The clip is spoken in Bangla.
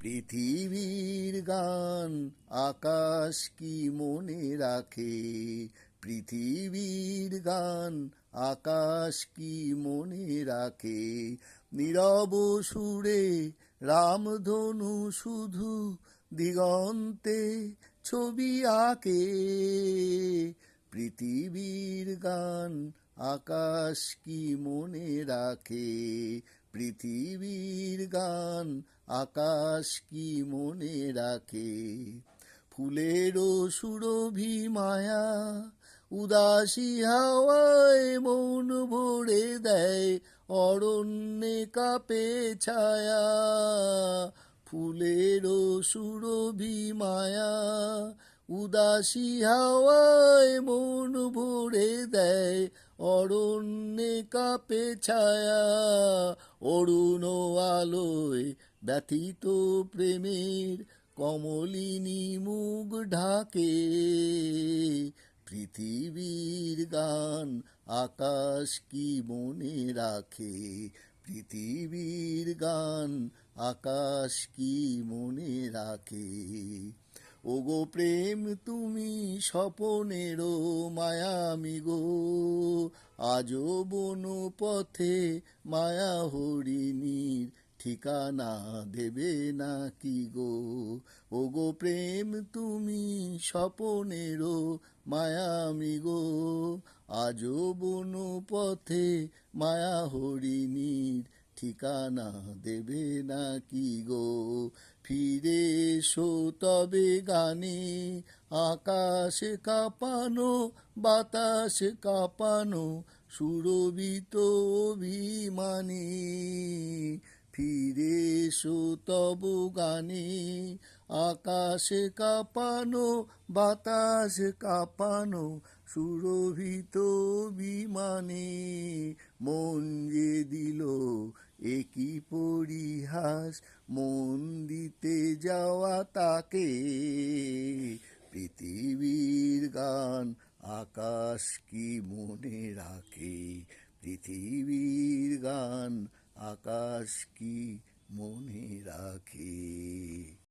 পৃথিবীর গান আকাশ কি মনে রাখে, পৃথিবীর গান আকাশ কি মনে রাখে। নীরব সুরে রামধনু শুধু দিগন্তে ছবি আঁকে। পৃথিবীর গান আকাশ কি মনে রাখে, পৃথিবীর গান আকাশ কি মনে রাখে। ফুলেরও সুরভি মায়া উদাসী হাওয়ায় মন ভরে দেয়, অরণ্যে কাপে ছায়া। ফুলেরও সুরভি মায়া উদাসী হাওয়ায় মন ভরে দেয়, অরণ্যে কাপে ছায়া। অরুণ আলোয় ব্যথিত প্রেমের কমলিনী মুখ ঢাকে। পৃথিবীর গান আকাশ কি মনে রাখে, পৃথিবীর গান আকাশ কি মনে রাখে। ওগো প্রেম তুমি স্বপনেরও মায়ামি গো, আজও বন পথে মায়া হরিণীর ঠিকানা দেবে নাকি গো। ওগো প্রেম তুমি স্বপনেরও মায়ামি গো, আজও বন পথে মায়া হরিণীর ঠিকানা দেবে নাকি গো। ফিরে এসো তবে গানে আকাশ কাঁপানো বাতাস কাঁপানো সুরভিত অভিমানে। ফিরে এসো তব গানে আকাশ কাঁপানো বাতাস কাঁপানো সুরভিত অভিমানে। মন যে দিল একই পরিহাস, মন দিতে যাওয়া তাকে। পৃথিবীর গান আকাশ কি মনে রাখে, পৃথিবীর গান আকাশ কি মনে রাখে।